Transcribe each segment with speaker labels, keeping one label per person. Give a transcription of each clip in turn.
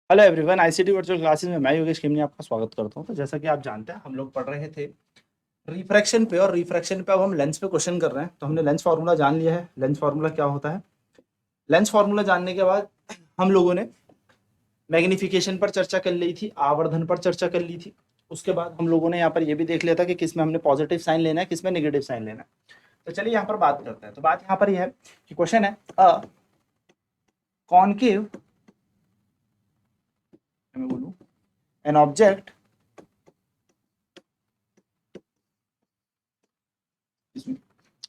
Speaker 1: Hello everyone, ICT virtual classes में मैं योगेश खेमनी आपका स्वागत करता हूं। तो जैसा कि आप जानते हैं, हम लोग पढ़ रहे थे रिफ्रैक्शन पे, और रिफ्रैक्शन पे अब हम लेंस पे क्वेश्चन कर रहे हैं। तो हमने लेंस फार्मूला जान लिया है। लेंस फार्मूला क्या होता है? लेंस फार्मूला जानने के बाद हम लोगों ने मैग्निफिकेशन पर चर्चा कर ली थी, आवर्धन पर चर्चा कर ली थी। उसके बाद हम लोगों ने यहाँ पर ये भी देख लिया था कि किस में हमने पॉजिटिव साइन लेना है, किस में नेगेटिव साइन लेना है। तो चलिए यहाँ पर बात करते हैं। तो बात यहाँ पर यह है कि क्वेश्चन है अ कॉनकेव, मैं बोलूँ, an object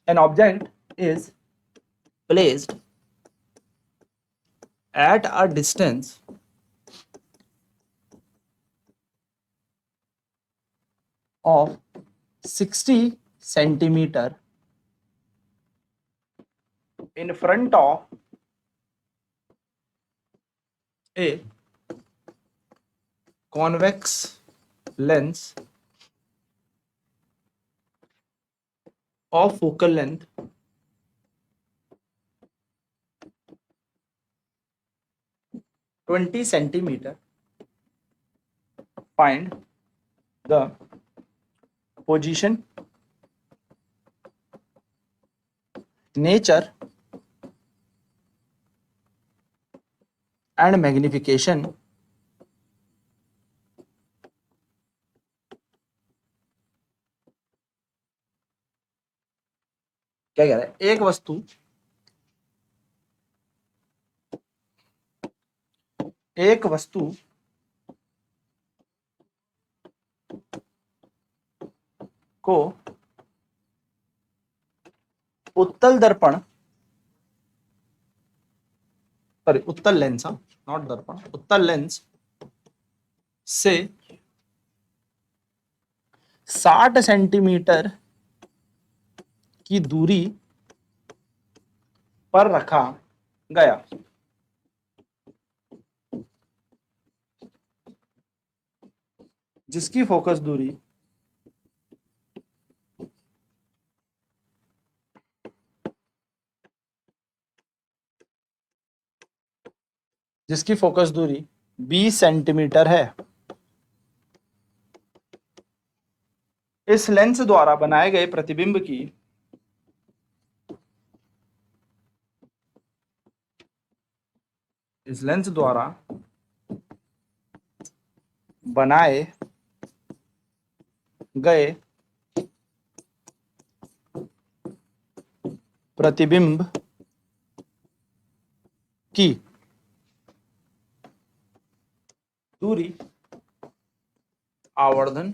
Speaker 1: an object is placed at a distance of 60 centimeter in front of a convex lens of focal length 20 centimeter. Find the position, nature and magnification क्या कह रहा है? एक वस्तु को उत्तल दर्पण, सॉरी उत्तल लेंस, नॉट दर्पण, उत्तल लेंस से 60 सेंटीमीटर की दूरी पर रखा गया। जिसकी फोकस दूरी जिसकी फोकस दूरी 20 सेंटीमीटर है। इस लेंस द्वारा बनाए गए प्रतिबिंब की इस लेंस द्वारा बनाए गए प्रतिबिंब की दूरी आवर्धन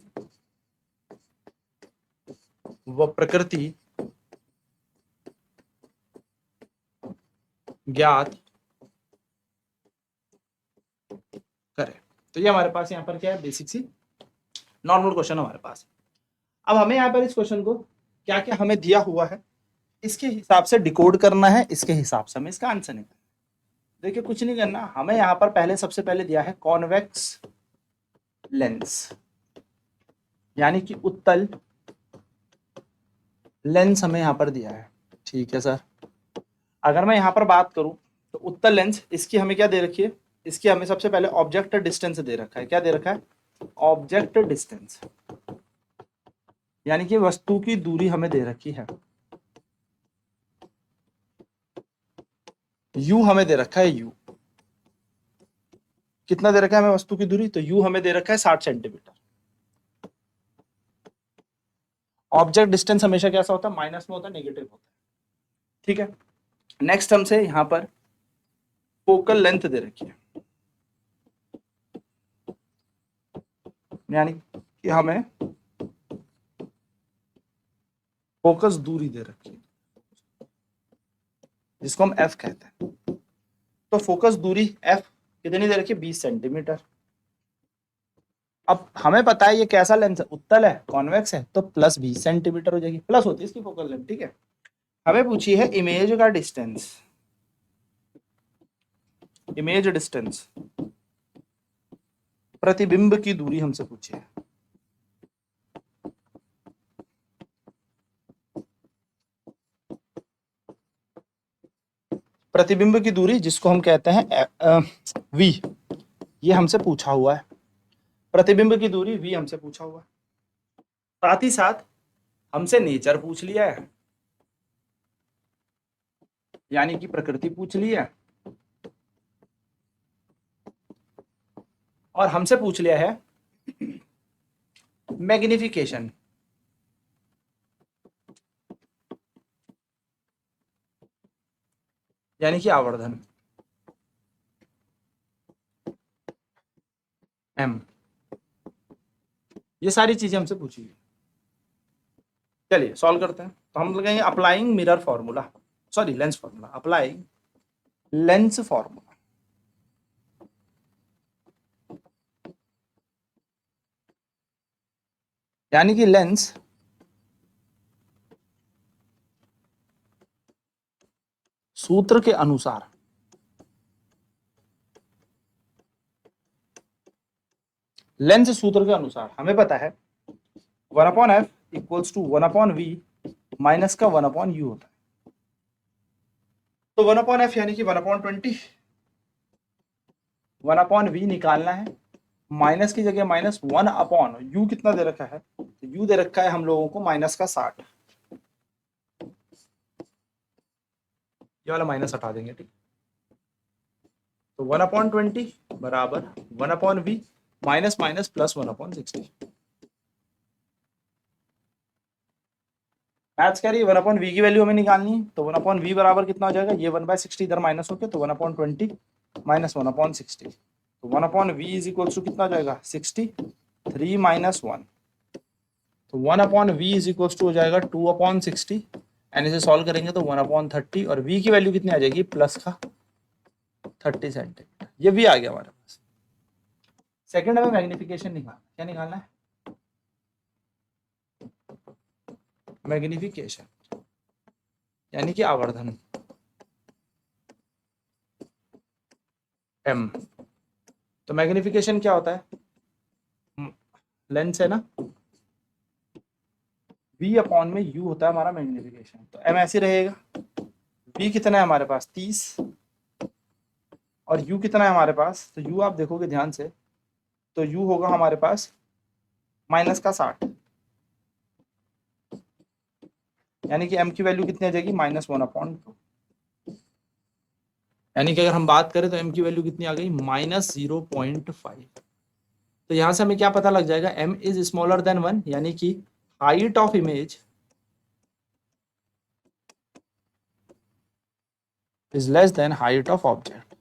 Speaker 1: व प्रकृति ज्ञात करें। तो ये हमारे पास यहाँ पर क्या है? बेसिक सी नॉर्मल क्वेश्चन हमारे पास। अब हमें यहाँ पर इस क्वेश्चन को क्या क्या हमें दिया हुआ है, इसके हिसाब से डिकोड करना है, इसके हिसाब से हमें इसका आंसर निकालना है। देखिए, कुछ नहीं करना, हमें यहाँ पर सबसे पहले दिया है कॉन्वेक्स लेंस, यानी कि उत्तल लेंस हमें यहाँ पर दिया है। ठीक है सर। अगर मैं यहाँ पर बात करूं तो उत्तल लेंस, इसकी हमें क्या दे रखी है? इसकी हमें सबसे पहले ऑब्जेक्ट डिस्टेंस दे रखा है। क्या दे रखा है? ऑब्जेक्ट डिस्टेंस, यानी कि वस्तु की दूरी हमें दे रखी है। यू हमें दे रखा है। यू कितना दे रखा है हमें वस्तु की दूरी? तो यू हमें दे रखा है 60 सेंटीमीटर। ऑब्जेक्ट डिस्टेंस हमेशा कैसा होता है? माइनस में होता है, नेगेटिव होता है। ठीक है। नेक्स्ट हमसे यहाँ पर फोकल लेंथ दे रखी है, यानी कि हमें फोकस दूरी दे रखी है, जिसको हम एफ कहते हैं। तो फोकस दूरी एफ कितनी दे रखी है? 20 सेंटीमीटर। अब हमें पता है ये कैसा लेंस है? उत्तल है, कॉन्वेक्स है, तो प्लस 20 सेंटीमीटर हो जाएगी, प्लस होती है इसकी फोकल लेंथ। ठीक है। हमें पूछी है इमेज का डिस्टेंस, इमेज डिस्टेंस, प्रतिबिंब की दूरी हमसे पूछी है। प्रतिबिंब की दूरी जिसको हम कहते हैं वी, ये हमसे पूछा हुआ है, प्रतिबिंब की दूरी v हमसे पूछा हुआ है, साथ ही साथ हमसे नेचर पूछ लिया है, यानी कि प्रकृति पूछ ली है, और हमसे पूछ लिया है मैग्निफिकेशन, यानी कि आवर्धन m। ये सारी चीजें हमसे पूछी गई। चलिए सॉल्व करते हैं। तो हम लगाएंगे applying mirror formula, sorry lens formula, applying lens formula. यानी कि लेंस सूत्र के अनुसार लेंस सूत्र के अनुसार हमें पता है 1/f equals to 1/v minus का 1/u होता है। तो 1/f यानी कि 1/20, 1/v निकालना है, माइनस की जगह माइनस 1/u कितना दे रखा है, तो u दे रखा है हम लोगों को माइनस का 60, ये वाला माइनस हटा देंगे, ठीक। तो 1/20 बराबर 1/v minus minus plus 1/60। Maths कह रही है 1/v की वैल्यू हमें निकालनी है, तो 1/v बराबर कितना हो जाएगा, ये 1/60 इधर माइनस होके, तो 1/20 माइनस 1/60, तो 1/v इज इक्वल टू कितना हो जाएगा 60, 3 माइनस 1, तो 1/v इज इक्वल टू हो जाएगा 2/60, एंड इसे सॉल्व करेंगे तो 1/30, और v की वैल्यू कितनी आ जाएगी प्लस का 30 सेंटीमीटर, ये भी आ गया हमारे पास। सेकंड हमें मैग्निफिकेशन निकालना, क्या निकालना है, मैग्निफिकेशन यानी कि आवर्धन m। तो मैग्निफिकेशन क्या होता है, लेंस है ना, v अपॉन में u होता है हमारा मैग्निफिकेशन, तो m ऐसे रहेगा, v कितना है हमारे पास 30 और u कितना है हमारे पास, तो u आप देखोगे ध्यान से तो u होगा हमारे पास माइनस का 60, यानी कि m की वैल्यू कितनी आ जाएगी -1/2, यानी कि अगर हम बात करें तो m की वैल्यू कितनी आ गई -0.5। तो यहां से हमें क्या पता लग जाएगा, m इज स्मॉलर देन 1, यानी कि height of image is less than height of object.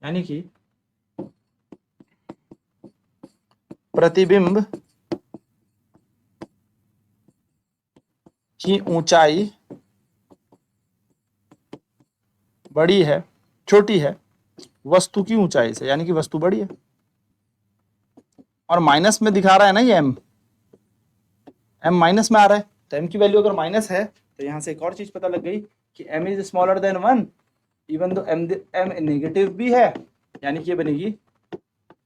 Speaker 1: यानी कि प्रतिबिंब की ऊंचाई बड़ी है, छोटी है वस्तु की ऊंचाई से, यानी कि वस्तु बड़ी है, और माइनस में दिखा रहा है ना ये m माइनस में आ रहा है, तो m की वैल्यू अगर माइनस है तो यहां से एक और चीज पता लग गई कि m is smaller than 1, even though m negative भी है, यानी कि ये बनेगी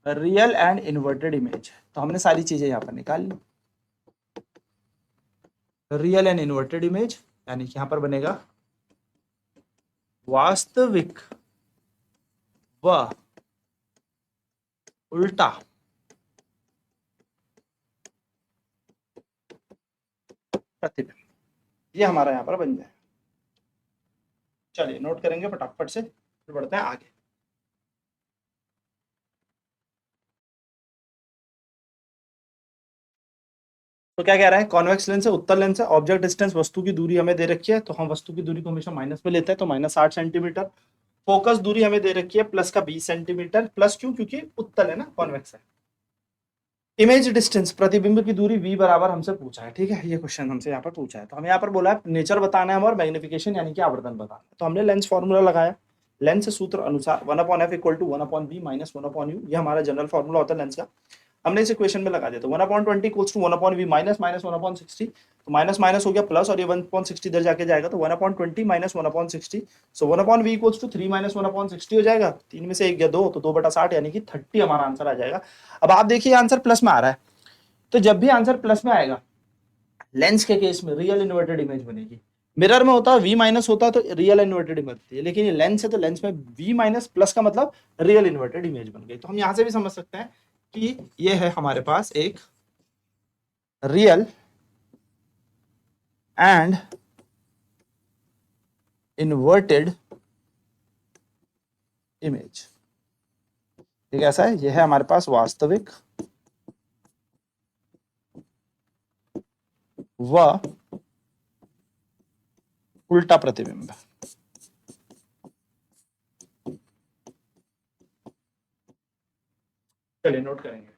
Speaker 1: रियल एंड इन्वर्टेड इमेज। तो हमने सारी चीजें यहाँ पर निकाल ली, रियल एंड इन्वर्टेड इमेज, यानी कि यहां पर बनेगा वास्तविक व उल्टा प्रतिबिंब, ये हमारा यहाँ पर बन जाए। चलिए नोट करेंगे फटाफट से, फिर बढ़ते हैं आगे। तो क्या कह रहा है, कॉन्वेक्स लेंस है, उत्तल लेंस है, ऑब्जेक्ट डिस्टेंस वस्तु की दूरी हमें दे रखी है, तो हम वस्तु की दूरी को हमेशा माइनस में लेते हैं, तो -60 सेंटीमीटर। फोकस दूरी हमें दे रखी है प्लस का 20 सेंटीमीटर, प्लस क्यों, क्योंकि उत्तल है ना, कॉन्वेक्स है। इमेज डिस्टेंस प्रतिबिंब की दूरी v बराबर हमसे पूछा है, ठीक है, ये क्वेश्चन हमसे यहाँ पर पूछा है, तो हमें यहाँ पर बोला है नेचर बताना है और मैग्निफिकेशन यानी कि आवर्धन बताना है। तो हमने लेंस फॉर्मूला लगाया, लेंस सूत्र अनुसार 1/f equal to 1/v minus 1/u, ये हमारा जनरल फॉर्मूला होता है लेंस का। हमने इसे इक्वेशन में लगा दिया, तो 1/20 equals to 1/v minus minus 1/60, तो माइनस माइनस हो गया प्लस, और ये 1/60 इधर जाके जाएगा, तो 1/20 minus 1/60, so 1/v equals to 3 minus 1/60 हो जाएगा, 3 में से 1 या 2, तो 2/60 यानी कि 30 हमारा आंसर आ जाएगा। अब आप देखिए आंसर प्लस में आ रहा है, तो जब भी आंसर प्लस में आएगा लेंस के केस में रियल इन्वर्टेड इमेज बनेगी, मिरर में होता है वी माइनस होता है तो रियल इन्वर्टेड इमेज होती है, लेकिन ये लेंस है तो लेंस में वी माइनस प्लस का मतलब रियल इन्वर्टेड इमेज बन गई। तो हम यहां से भी समझ सकते हैं कि ये है हमारे पास एक रियल एंड इन्वर्टेड इमेज। ठीक है, ऐसा है, ये है हमारे पास वास्तविक व उल्टा प्रतिबिंब। चलिए नोट करेंगे।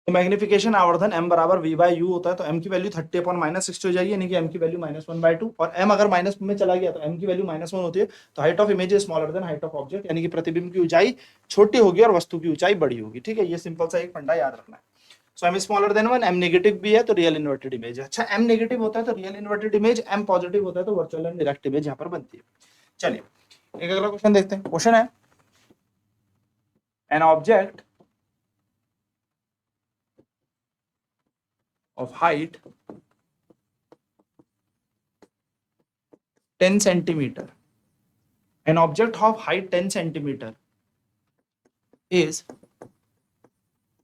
Speaker 1: तो मैग्निफिकेशन आवर्धन m बराबर v बाय u होता है, तो m की वैल्यू 30 अपॉन माइनस 60 हो जाएगी, यानी कि m की वैल्यू -1/2, और m अगर माइनस में चला गया तो m की वैल्यू -1 होती है। तो height of image is smaller than height of object, यानी कि प्रतिबिंब की ऊंचाई छोटी होगी और वस्तु की ऊंचाई बड़ी होगी। ठीक है, ये सिंपल सा एक फंडा याद रखना है। सो m smaller than 1, m negative भी है तो रियल इन्वर्टेड इमेज है। अच्छा, m नेगेटिव होता है तो real inverted image, m positive होता है तो वर्चुअल एंड डायरेक्ट इमेज यहाँ पर बनती है। चलिए एक अगला क्वेश्चन देखते हैं। क्वेश्चन है an object of height 10 centimeter. An object of height 10 centimeter is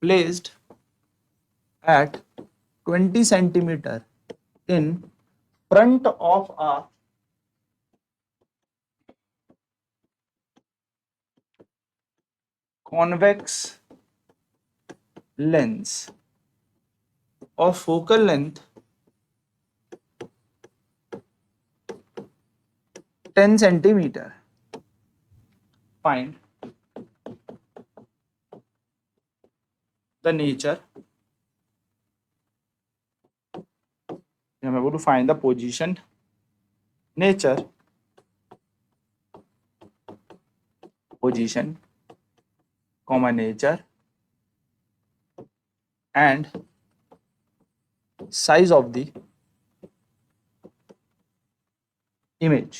Speaker 1: placed at 20 centimeter in front of a convex lens of focal length 10 centimeter. Find the nature. I'm able to find the position, nature, position, nature, and size of the image.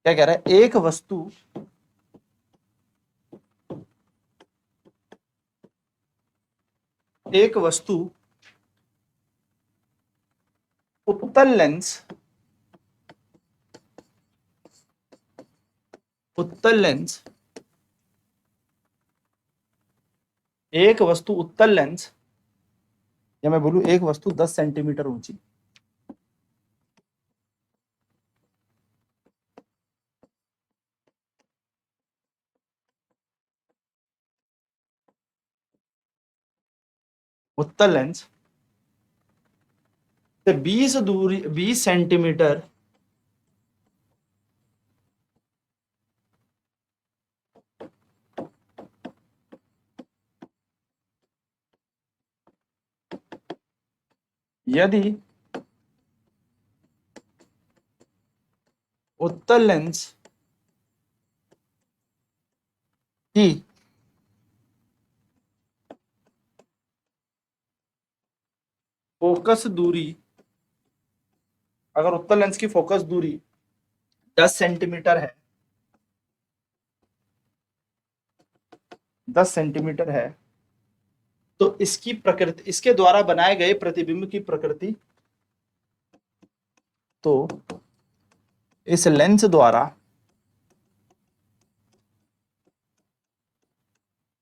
Speaker 1: क्या कह रहा है? एक वस्तु उत्तल lens एक वस्तु उत्तल लेंस, या मैं बोलूं एक वस्तु 10 सेंटीमीटर ऊंची, उत्तल लेंस से 20 सेंटीमीटर यदि उत्तल लेंस की फोकस दूरी, अगर उत्तल लेंस की फोकस दूरी 10 सेंटीमीटर है, 10 सेंटीमीटर है, तो इसकी प्रकृति, इसके द्वारा बनाए गए प्रतिबिंब की प्रकृति, तो इस लेंस द्वारा,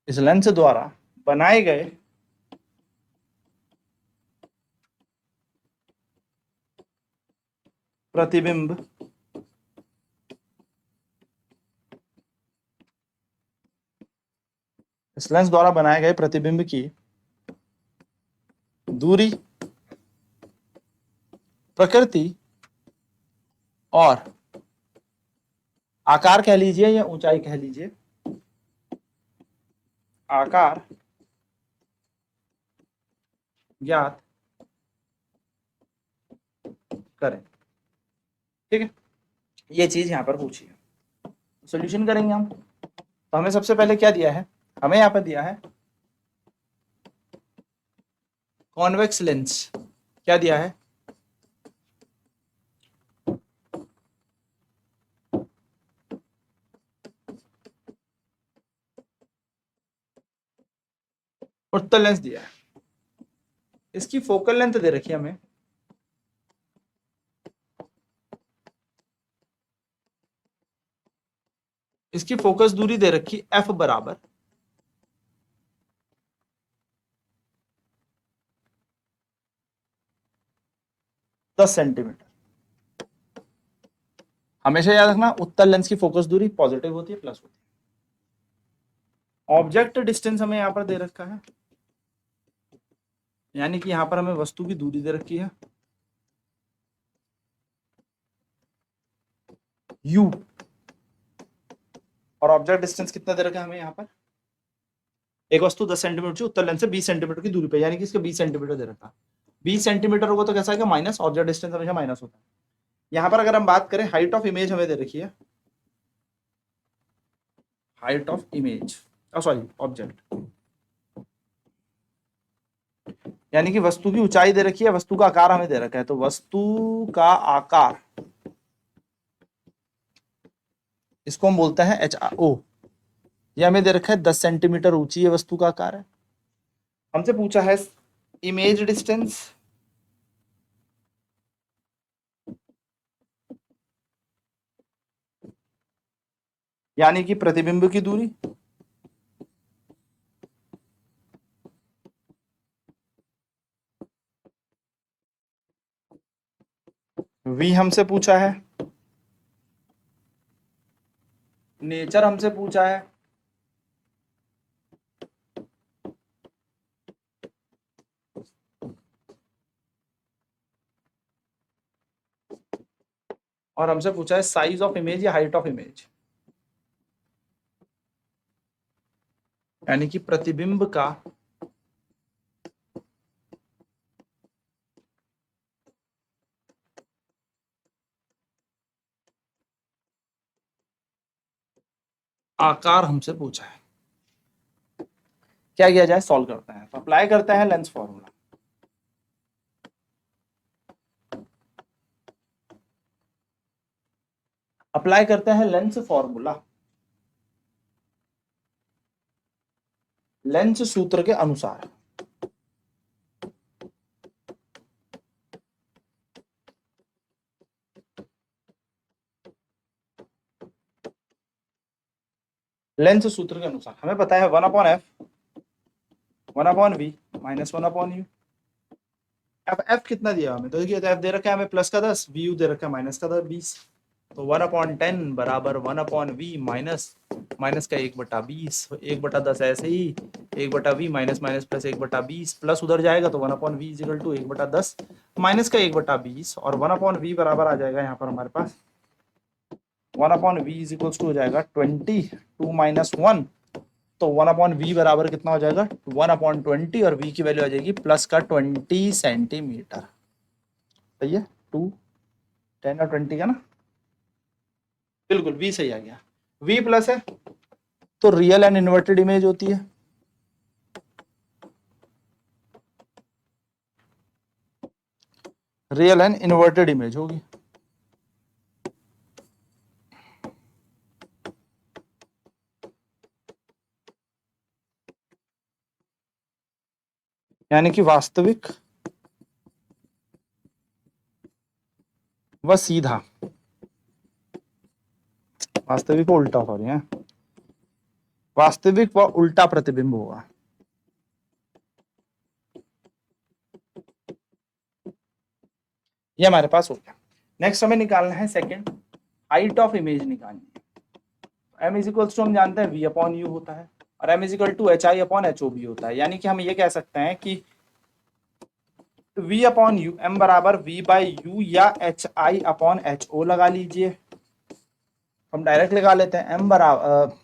Speaker 1: इस लेंस द्वारा बनाए गए प्रतिबिंब इस लेंस द्वारा बनाए गए प्रतिबिंब की दूरी, प्रकृति और आकार कह लीजिए या ऊंचाई कह लीजिए, आकार ज्ञात करें। ठीक है, ये चीज यहां पर पूछी है, सॉल्यूशन करेंगे हम। तो हमें सबसे पहले क्या दिया है? हमें यहां पर दिया है कॉन्वेक्स लेंस। क्या दिया है? उत्तल लेंस दिया है, इसकी फोकल लेंथ दे रखी है हमें, इसकी फोकस दूरी दे रखी f बराबर 10 सेंटीमीटर। हमेशा याद रखना उत्तल लेंस की फोकस दूरी पॉजिटिव होती है, प्लस होती है। ऑब्जेक्ट डिस्टेंस हमें यहां पर दे रखा है, यानी कि यहां पर हमें वस्तु की दूरी दे रखी है u, और ऑब्जेक्ट डिस्टेंस कितना दे रखा है हमें यहाँ पर, एक वस्तु 10 सेंटीमीटर से उत्तल लेंस से 20 सेंटीमीटर की दूरी पे, यानी कि इसका 20 सेंटीमीटर दे रखा है। 20 सेंटीमीटर होगा तो कैसा है, माइनस, ऑब्जेक्ट डिस्टेंस हमेशा माइनस होता है। यहाँ पर अगर हम बात करें हाइट ऑफ इमेज हमें दे रखी है, height of image, sorry object, यानी कि वस्तु की ऊंचाई दे रखी है, वस्तु का आकार हमें दे रखा है, तो वस्तु का आकार इसको हम बोलते हैं HO। ये हमें दे रखा है 10 सेंटीमीटर ऊंची ये वस्तु का आकार है। हमसे पूछा है इमेज डिस्टेंस, यानी कि प्रतिबिंब की दूरी, V हमसे पूछा है, नेचर हमसे पूछा है, और हमसे पूछा है साइज ऑफ इमेज या हाइट ऑफ इमेज, यानी कि प्रतिबिंब का आकार हमसे पूछा है। क्या किया जाए, सॉल्व करते हैं, तो अप्लाई करते हैं लेंस फॉर्मूला। अप्लाई करते हैं लेंस फॉर्मूला, लेंस सूत्र के अनुसार। लेंस सूत्र के अनुसार हमें पता है 1/f 1/v माइनस 1/u। अब f कितना दिया हमें, तो देखिए f दे रखा है हमें प्लस का 10, vu दे रखा है माइनस का 20, तो 1/10 बराबर 1/v माइनस माइनस का 1/20, 1/10 ऐसे ही 1/v minus minus plus 1/20 plus उधर जाएगा तो 1/v इजिकल टू 1/10 माइनस का 1/20, और 1/v बराबर आ जाएगा यहाँ पर हमारे पास 1/v इजिकल्स टू हो जाएगा 20, 2 माइनस 1, तो 1/v बराबर कितना हो जाएगा 1/20, और v की वैल्यू आ जाएगी प्लस का 20 सेंटीमीटर। सही है, 2 10 और 20 का ना, बिल्कुल v सही आ गया। v प्लस है तो रियल एंड इन्वर्टेड इमेज होती है, रियल एंड इन्वर्टेड इमेज होगी। यानी कि वास्तविक व सीधा, वास्तविक व उल्टा, सॉरी है, वास्तविक व उल्टा प्रतिबिंब होगा। ये हमारे पास हो गया। नेक्स्ट हमें निकालना है सेकंड, हाइट ऑफ इमेज निकालनी है। m इजिकल्स टू हम जानते हैं v अपॉन u होता है, और m is equal to H I upon H O भी होता है, यानी कि हम ये कह सकते हैं कि v अपॉन यू, m बराबर v बाई यू या H I upon H O लगा लीजिए। हम डायरेक्ट लगा लेते हैं, m बराबर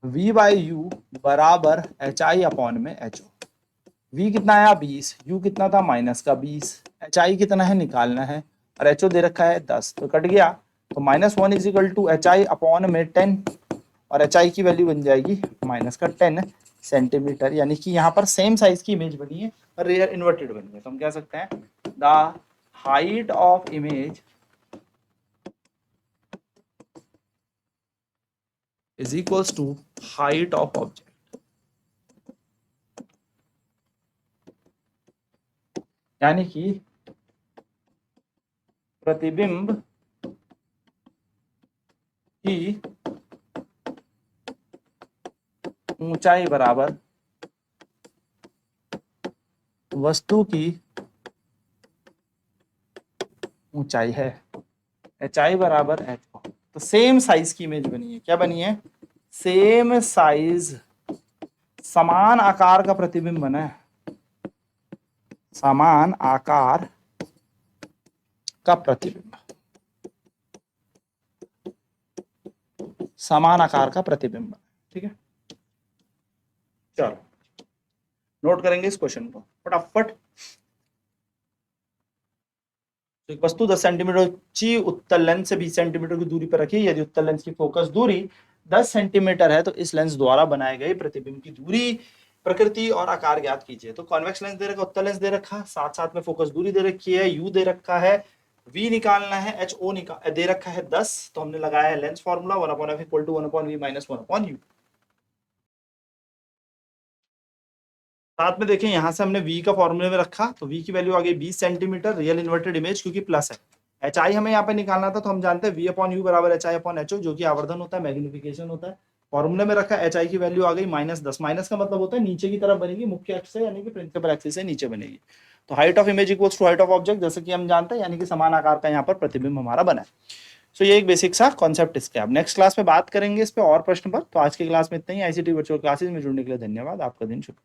Speaker 1: v बाई यू बराबर एच आई अपॉन में एच ओ। v कितना आया 20, u कितना था माइनस का 20, एच आई कितना है निकालना है, और एच ओ दे रखा है 10, तो कट गया, तो -1 is equal to H I upon में 10, और एच आई की वैल्यू बन जाएगी माइनस का 10 सेंटीमीटर, यानी कि यहाँ पर सेम साइज की इमेज बनी है और रियर इन्वर्टेड बनी है, तो हम कह सकते हैं the height of image is equals to height of object. यानी कि प्रतिबिंब की ऊंचाई बराबर वस्तु की ऊंचाई है, एच आई बराबर एच ओ। तो सेम साइज की इमेज बनी है, क्या बनी है, सेम साइज, समान आकार का प्रतिबिंब बना है, समान आकार का प्रतिबिंब, समान आकार का प्रतिबिंब, ठीक है। चलो नोट करेंगे इस क्वेश्चन को फटाफट। तो एक वस्तु 10 सेंटीमीटर ऊंची उत्तल लेंस से 20 सेंटीमीटर की दूरी पर रखी, यदि उत्तल लेंस की फोकस दूरी 10 सेंटीमीटर है तो इस लेंस द्वारा बनाए गए प्रतिबिंब की दूरी, प्रकृति और आकार ज्ञात कीजिए। तो कॉन्वेक्स लेंस दे रखा, उत्तल लेंस दे रखा, साथ साथ में फोकस दूरी दे रखी है, यू दे रखा है, वी निकालना है, एच ओ दे रखा है 10, तो हमने लगाया है lens formula 1/f equal to 1/v minus 1/u। साथ में देखें यहां से हमने v का फॉर्मूले में रखा, तो v की वैल्यू आ गई 20 सेंटीमीटर, रियल इन्वर्टेड इमेज क्योंकि प्लस है। एच आई हमें यहाँ पे निकालना था, तो हम जानते हैं v अपॉन यू बराबर H I upon H O, जो कि आवर्धन होता है, मैग्निफिकेशन होता है। फॉर्मूले में रखा, एच आई की वैल्यू आ गई -10, माइनस का मतलब होता है नीचे की तरफ बनेगी, मुख्य अक्ष से यानी कि प्रिंसिपल एक्सिस से नीचे बनेगी। तो height of image equals to height of object, जैसे कि हम जानते हैं, यानी कि समान आकार का यहाँ पर प्रतिबिंब हमारा बना है। सो ये एक बेसिक सा कॉन्सेप्ट इसका। अब नेक्स्ट क्लास में बात करेंगे इस पे और प्रश्न पर। तो आज की क्लास में इतना ही। आईसीटी वर्चुअल क्लासेस में जुड़ने के लिए धन्यवाद। आपका दिन शुभ।